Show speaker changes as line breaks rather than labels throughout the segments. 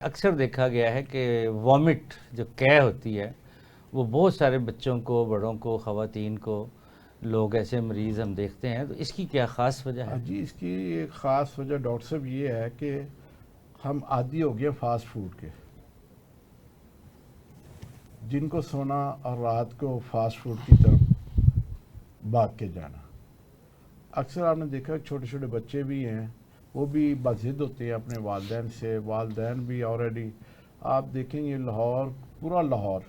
अक्सर देखा गया है कि वॉमिट जो कै होती है वो बहुत सारे बच्चों को, बड़ों को, ख़वातीन को, लोग ऐसे मरीज़ हम देखते हैं। तो इसकी क्या ख़ास वजह है?
जी, इसकी एक ख़ास वजह डॉक्टर साहब ये है कि हम आदी हो गए फास्ट फूड के। जिनको सोना और रात को फास्ट फूड की तरफ भाग के जाना। अक्सर आपने देखा छोटे छोटे बच्चे भी हैं, वो भी बाज़िद होते हैं अपने वालिदैन से। वालिदैन भी ऑलरेडी आप देखेंगे लाहौर, पूरा लाहौर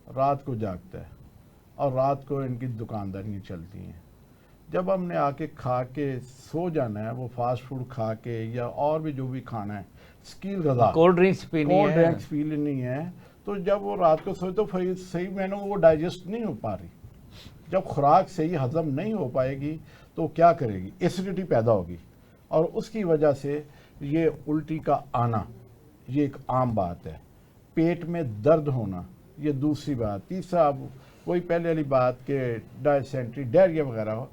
रात को जागता है और रात को इनकी दुकानदारियाँ चलती हैं। जब हमने आके खा के सो जाना है, वो फास्ट फूड खा के या और भी जो भी खाना है, स्कील गज़ा,
कोल्ड ड्रिंक्स पीनी
कोल्ड
है।
ड्रिंक्स पी लेनी है, तो जब वो रात को सोए तो फिर सही मैंने वो डाइजेस्ट नहीं हो पा रही। जब खुराक सही हजम नहीं हो पाएगी तो क्या करेगी, एसिडिटी पैदा होगी और उसकी वजह से ये उल्टी का आना, ये एक आम बात है। पेट में दर्द होना, ये दूसरी बात। तीसरा अब वही पहले वाली बात के डायसेंट्री, डायरिया वगैरह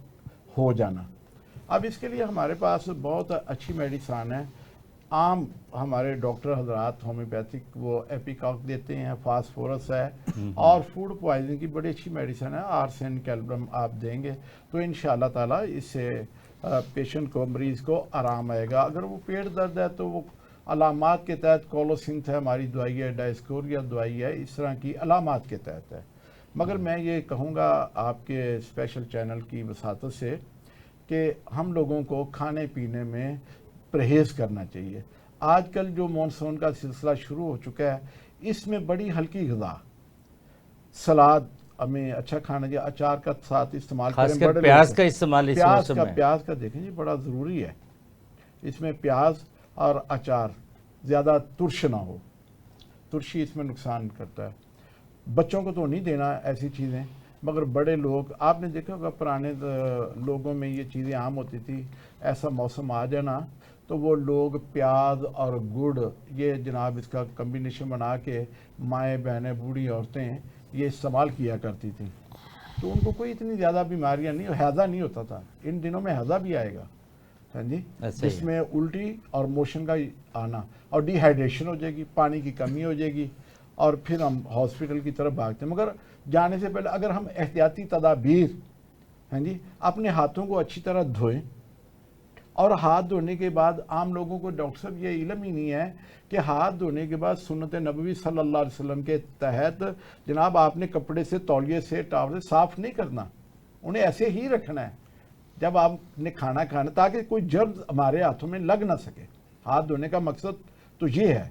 हो जाना। अब इसके लिए हमारे पास बहुत अच्छी मेडिसन है। आम हमारे डॉक्टर हजरात होम्योपैथिक वो एपिकॉक देते हैं, फास्फोरस है, और फूड पॉइजनिंग की बड़ी अच्छी मेडिसन है, आर्सेन कैल्शियम आप देंगे तो इंशाल्लाह ताला इससे पेशेंट को, मरीज़ को आराम आएगा। अगर वो पेट दर्द है तो वो अलामात के तहत कोलोसिंथ है हमारी दवाई है, डायस्कोरिया दवाई है, इस तरह की अलामात के तहत है। मगर मैं ये कहूँगा आपके स्पेशल चैनल की वसातत से कि हम लोगों को खाने पीने में परहेज़ करना चाहिए। आजकल जो मानसून का सिलसिला शुरू हो चुका है, इसमें बड़ी हल्की ग़िज़ा, सलाद हमें अच्छा खाना चाहिए, अचार का साथ इस्तेमाल करें।
खासकर प्याज का इस्तेमाल इस मौसम में।
प्याज का देखें जी बड़ा ज़रूरी है। इसमें प्याज और अचार ज़्यादा तुर्श ना हो, तुर्शी इसमें नुकसान करता है। बच्चों को तो नहीं देना ऐसी चीज़ें, मगर बड़े लोग, आपने देखा होगा पुराने लोगों में ये चीज़ें आम होती थी। ऐसा मौसम आ जाना तो वो लोग प्याज और गुड़, ये जनाब इसका कम्बिनेशन बना के माएँ बहनें बूढ़ी औरतें ये इस्तेमाल किया करती थी, तो उनको कोई इतनी ज़्यादा बीमारियां नहीं, हैज़ा नहीं होता था। इन दिनों में हैज़ा भी आएगा, हाँ जी, जिसमें उल्टी और मोशन का आना और डिहाइड्रेशन हो जाएगी, पानी की कमी हो जाएगी और फिर हम हॉस्पिटल की तरफ भागते हैं। मगर जाने से पहले अगर हम एहतियाती तदाबीर, हाँ जी, अपने हाथों को अच्छी तरह धोएं, और हाथ धोने के बाद आम लोगों को डॉक्टर साहब ये इल्म ही नहीं है कि हाथ धोने के बाद सुन्नत नबवी सल्लल्लाहु अलैहि वसल्लम के तहत जनाब आपने कपड़े से, तौलिए से, टावल से साफ़ नहीं करना, उन्हें ऐसे ही रखना है जब आपने खाना खाना, ताकि कोई जर्म हमारे हाथों में लग ना सके। हाथ धोने का मकसद तो ये है।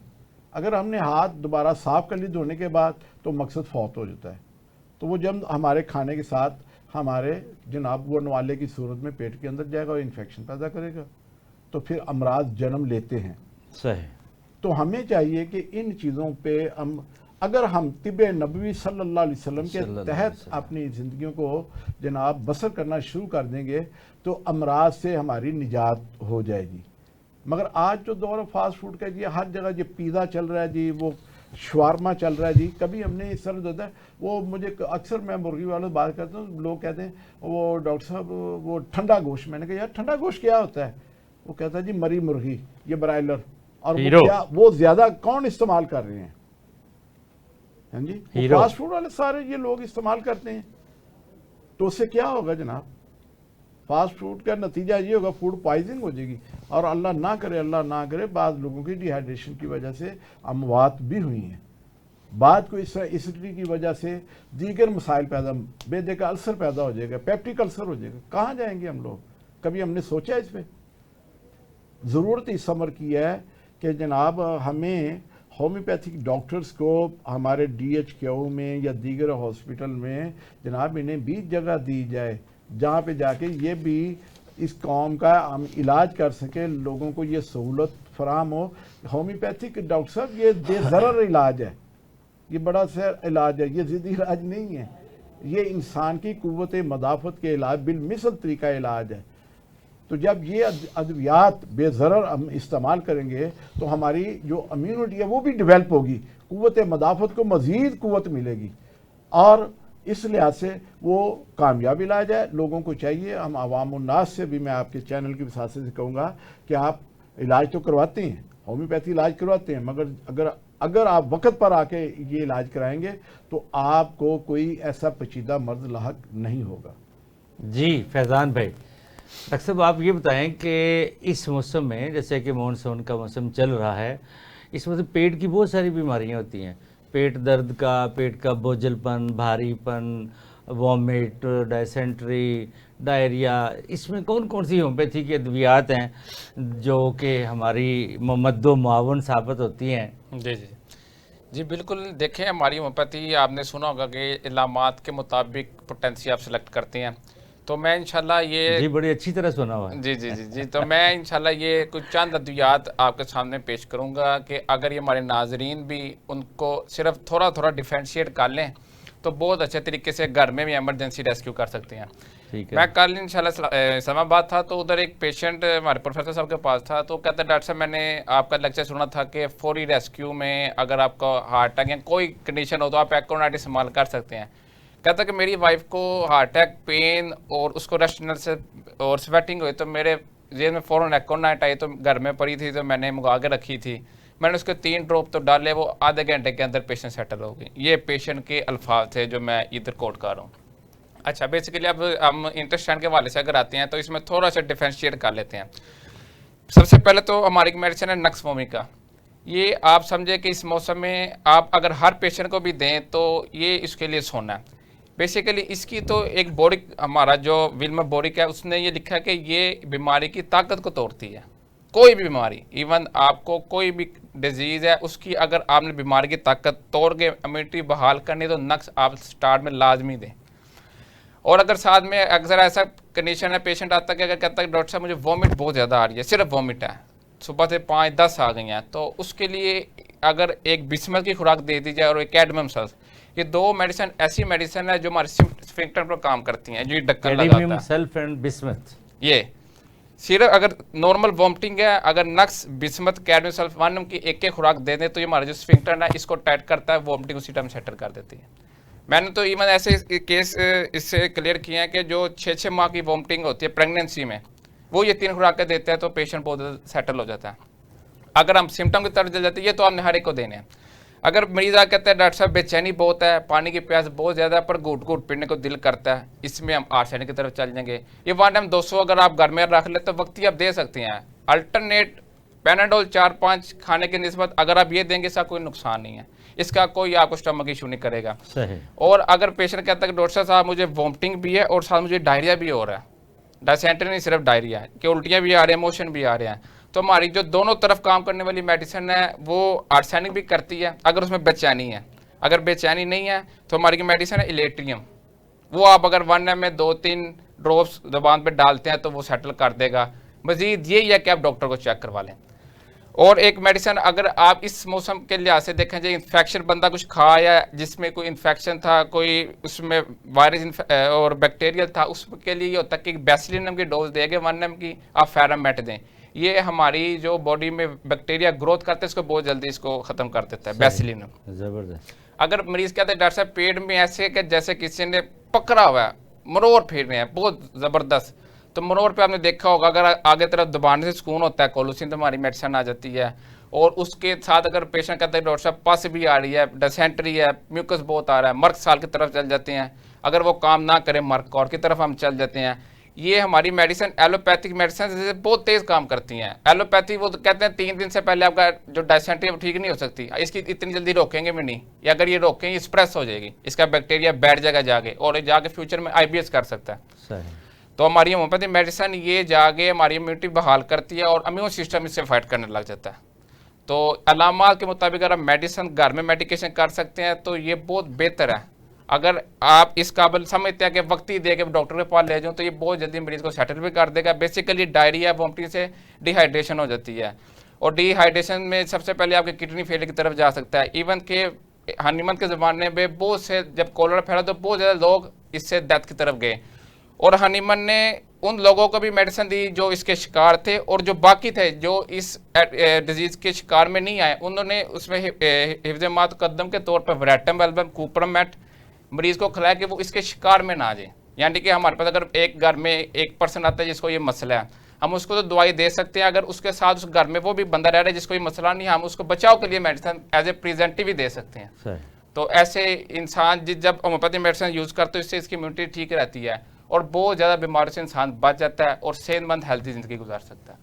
अगर हमने हाथ दोबारा साफ़ कर ली धोने के बाद तो मकसद फौत हो जाता है, तो वो जब हमारे खाने के साथ हमारे जनाब वो नवाले की सूरत में पेट के अंदर जाएगा और इन्फेक्शन पैदा करेगा, तो फिर अमराज जन्म लेते हैं।
सही।
तो हमें चाहिए कि इन चीज़ों पे हम, अगर हम तिब नबवी सल्लल्लाहु अलैहि वसल्लम के तहत अपनी ज़िंदगियों को जनाब बसर करना शुरू कर देंगे तो अमराज से हमारी निजात हो जाएगी। मगर आज जो दौर फास्ट फूड का जी, हर जगह जी पिज़्ज़ा चल रहा है जी, वो शवारमा चल रहा है जी। कभी हमने इस तरह होता है, वो मुझे अक्सर मैं मुर्गी वालों से बात करता हूँ, लोग कहते हैं वो डॉक्टर साहब वो ठंडा गोश्त। मैंने कहा यार ठंडा गोश्त क्या होता है? वो कहता है जी मरी मुर्गी, ये ब्रायलर, और वो क्या, वो ज़्यादा कौन इस्तेमाल कर रहे हैं? हाँ जी, फास्ट फूड वाले सारे ये लोग इस्तेमाल करते हैं। तो उससे क्या होगा जनाब? फास्ट फूड का नतीजा ये होगा, फूड पॉइजनिंग हो जाएगी, और अल्लाह ना करे बाद लोगों की डिहाइड्रेशन की वजह से अमवात भी हुई हैं। बाद को इस तरह एसिडिटी की वजह से दीगर मसाइल पैदा, बेदे का अल्सर पैदा हो जाएगा, पेप्टिक अल्सर हो जाएगा। कहाँ जाएंगे हम लोग? कभी हमने सोचा इस पर? ज़रूरत इस अमर की है कि जनाब हमें होम्योपैथिक डॉक्टर्स को हमारे DHQ में या दीगर हॉस्पिटल में जनाब इन्हें भी जगह दी जाए, जहाँ पे जाके ये भी इस कौम का हम इलाज कर सकें, लोगों को ये सहूलत फराम हो। होम्योपैथिक डॉक्टर साहब ये बेज़रर इलाज है, ये बड़ा सा इलाज है, ये ज़िद्दी इलाज नहीं है। ये इंसान की कुव्वत मदाफ़त के इलाज बिलमिसल तरीका इलाज है। तो जब ये अद्वियात बेज़रर हम इस्तेमाल करेंगे तो हमारी जो इम्यूनिटी है वो भी डेवलप होगी, कुव्वत मदाफ़त को मज़ीद कुव्वत मिलेगी, और इस लिहाज से वो कामयाब इलाज है। लोगों को चाहिए, हम अवाम उन्नास से भी मैं आपके चैनल की वसात से कहूँगा कि आप इलाज तो करवाते हैं, होम्योपैथी इलाज करवाते हैं, मगर अगर आप वक्त पर आके ये इलाज कराएंगे तो आपको कोई ऐसा पेचीदा मर्ज लाहक नहीं होगा।
जी फैज़ान भाई, डॉक्टर साहब आप ये बताएं कि इस मौसम में, जैसे कि मानसून का मौसम चल रहा है, इस मौसम पेट की बहुत सारी बीमारियां होती हैं, पेट दर्द का, पेट का बोझलपन, भारीपन, वॉमिट, डायसेंट्री, डायरिया, इसमें कौन कौन सी होम्योपैथी की अद्वियात हैं जो कि हमारी मदद मुआवन साबित होती हैं?
जी जी जी बिल्कुल। देखें, हमारी होम्योपैथी आपने सुना होगा कि इलामात के मुताबिक पोटेंसी आप सेलेक्ट करते हैं, तो मैं इंशाल्लाह ये
जी बड़ी अच्छी तरह सुना हुआ है।
जी तो मैं इंशाल्लाह ये कुछ चंद अद्वियात आपके सामने पेश करूंगा कि अगर ये हमारे नाजरीन भी उनको सिर्फ थोड़ा थोड़ा डिफ्रेंशिएट कर लें तो बहुत अच्छे तरीके से घर में भी एमरजेंसी रेस्क्यू कर सकते हैं।
ठीक है।
मैं कल इंशाल्लाह इस्लामाबाद था, तो उधर एक पेशेंट हमारे प्रोफेसर साहब के पास था, तो कहते डॉक्टर साहब मैंने आपका लेक्चर सुना था कि फौरी रेस्क्यू में अगर आपका हार्ट अटैक या कोई कंडीशन हो तो आप एकोनाइट इस्तेमाल कर सकते हैं। कहता कि मेरी वाइफ को हार्ट अटैक, पेन और उसको रेस्टनल से और स्वेटिंग हुई, तो मेरे जेब में फ़ौरन एकोनाइट आई, तो घर में पड़ी थी तो मैंने मंगा के रखी थी, मैंने उसके 3 ड्रॉप तो डाले, वो आधे घंटे के अंदर पेशेंट सेटल हो गई। ये पेशेंट के अल्फाज थे जो मैं इधर कोट कर रहा हूँ। अच्छा, बेसिकली अब हम इंटेस्टाइन के हवाले से अगर आते हैं तो इसमें थोड़ा सा डिफ्रेंशिएट कर लेते हैं। सबसे पहले तो हमारी मेडिसिन है नक्स वोमिका। ये आप समझे कि इस मौसम में आप अगर हर पेशेंट को भी दें तो ये इसके लिए सोना है। बेसिकली इसकी तो एक बोरिक, हमारा जो विल्मर बोरिक है उसने ये लिखा है कि ये बीमारी की ताकत को तोड़ती है। कोई भी बीमारी, इवन आपको कोई भी डिजीज़ है, उसकी अगर आपने बीमारी की ताकत तोड़ के इम्यूनिटी बहाल करनी तो नक्स आप स्टार्ट में लाजमी दें। और अगर साथ में अक्सर ऐसा कंडीशन है, पेशेंट आता है कि अगर कहता है डॉक्टर साहब मुझे वॉमिट बहुत ज़्यादा आ रही है, सिर्फ वॉमिट है, सुबह से 5-10 आ गई हैं, तो उसके लिए अगर एक बिस्मथ की खुराक दे दी जाए और एक कैडमियम सल्फ, ये 2 मेडिसिन ऐसी मेडिसिन है जो हमारे स्फिंक्टर पर काम करती हैं, जो ढक्कन लगाता है।
सल्फ एंड बिस्मथ,
ये सिर्फ अगर नॉर्मल वॉमिटिंग है, अगर नक्स, बिस्मथ, कैडमियम सल्फ 1 mg की एक खुराक दे दें तो ये हमारा जो स्फिंक्टर है इसको टाइट करता है, वॉमिटिंग उसी टाइम सेटल कर देती है। मैंने तो इवन ऐसे केस इससे क्लियर किए हैं कि जो 6-6 माह की वॉमिटिंग होती है प्रेगनेंसी में, वो ये 3 खुराकें देते हैं तो पेशेंट बहुत सेटल हो जाता है। अगर हम सिम्टम की तरफ चल जाते हैं, ये तो आपने हर एक को देने हैं। अगर मरीज आ कहते हैं डॉक्टर साहब बेचैनी बहुत है, पानी की प्यास बहुत ज़्यादा है, पर घूट घूट पीने को दिल करता है, इसमें हम आर्सेनिक की तरफ चल जाएंगे। ये 1 टाइम 200 अगर आप घर में रख ले तो वक्ती आप दे सकते हैं। अल्टरनेट पैनाडोल 4-5 खाने की निस्बत अगर आप ये देंगे, इसका कोई नुकसान नहीं है, इसका कोई आपको स्टमक इशू नहीं करेगा।
सही।
और अगर पेशेंट कहता है कि डॉक्टर साहब मुझे वॉमिटिंग भी है और साथ मुझे डायरिया भी हो रहा है, डायसेंट्री नहीं सिर्फ डायरिया है, कि उल्टियाँ भी आ रही हैं, मोशन भी आ रहे हैं, तो हमारी जो दोनों तरफ काम करने वाली मेडिसिन है वो आर्सेनिक भी करती है अगर उसमें बेचैनी है। अगर बेचैनी नहीं है तो हमारी मेडिसिन है इलेट्रियम, वो आप अगर 1 mg में 2-3 ड्रॉप्स जबान पे डालते हैं तो वो सेटल कर देगा। मजीद यही है कि आप डॉक्टर को चेक करवा लें। और एक मेडिसिन अगर आप इस मौसम के लिहाज से देखें, जो इन्फेक्शन बंदा कुछ खाया जिसमें कोई इन्फेक्शन था, कोई उसमें वायरस और बैक्टीरियल था, उसके लिए ये होता है कि बेसिलिनम की डोज देंगे 1 mg की, आप फेरामेट दें। ये हमारी जो बॉडी में बैक्टीरिया ग्रोथ करते हैं इसको बहुत जल्दी इसको ख़त्म कर देता है, बेसिलिनम।
ज़बरदस्त।
अगर मरीज़ कहते हैं डॉक्टर साहब पेट में ऐसे कि जैसे किसी ने पकड़ा हुआ है, मरोड़ फिर रहे हैं बहुत ज़बरदस्त, तो मरोड़ पे आपने देखा होगा अगर आगे तरफ दबाने से सुकून होता है, कोलोसिन, तो हमारी मेडिसिन आ जाती है। और उसके साथ अगर पेशेंट कहता है डॉक्टर साहब पस भी आ रही है, डिसेंट्री है, म्यूकस बहुत आ रहा है, मर्क साल की तरफ चल जाते हैं, अगर वो काम ना करे मर्क कॉर की तरफ हम चल जाते हैं। ये हमारी मेडिसिन एलोपैथिक मेडिसिन जैसे बहुत तेज़ काम करती हैं। एलोपैथी वो तो कहते हैं 3 दिन से पहले आपका जो डिसेंट्री है वो ठीक नहीं हो सकती, इसकी इतनी जल्दी रोकेंगे भी नहीं, या अगर ये रोकेंगे स्प्रेस हो जाएगी, इसका बैक्टीरिया बैठ जाएगा जाके, और जाके फ्यूचर में IBS कर सकता है।
सही।
तो हमारी होम्योपैथी मेडिसिन ये जाके हमारी इम्यूनिटी बहाल करती है और इम्यून सिस्टम इससे फाइट करने लग जाता है। तो अलामात के मुताबिक अगर आप मेडिसिन घर में मेडिकेशन कर सकते हैं तो ये बहुत बेहतर है। अगर आप इस काबिल समझते हैं कि वक्ती दे के डॉक्टर के पास ले जाऊँ तो ये बहुत जल्दी मरीज़ को सेटल भी कर देगा। बेसिकली डायरिया, वॉमिटिंग से डिहाइड्रेशन हो जाती है, और डिहाइड्रेशन में सबसे पहले आपके किडनी फेलियर की तरफ जा सकता है। इवन के हनीमन के ज़माने में बहुत से जब कॉलरा फैला तो बहुत ज़्यादा लोग इससे डेथ की तरफ गए, और हनीमन ने उन लोगों को भी मेडिसिन दी जो इसके शिकार थे, और जो बाकी थे जो इस डिजीज़ के शिकार में नहीं आए उन्होंने उसमें हिफ्ज़ मुक़द्दम के तौर पर वैरेटम एल्बम, कूपरमेट मरीज़ को खिलाया कि वो इसके शिकार में ना आ जाए। यानी कि हमारे पास अगर एक घर में 1 पर्सन आता है जिसको ये मसला है, हम उसको तो दवाई दे सकते हैं, अगर उसके साथ उस घर में वो भी बंदा रह रहा है जिसको कोई मसला नहीं है, हम उसको बचाव के लिए मेडिसिन एज ए प्रिवेंटिव भी दे सकते हैं।
सही।
तो ऐसे इंसान जब होम्योपैथी मेडिसिन यूज़ करते हैं इससे इसकी इम्यूनिटी ठीक रहती है और बहुत ज़्यादा बीमारी से इंसान बच जाता है और सेहतमंद हेल्थी ज़िंदगी गुजार सकता है।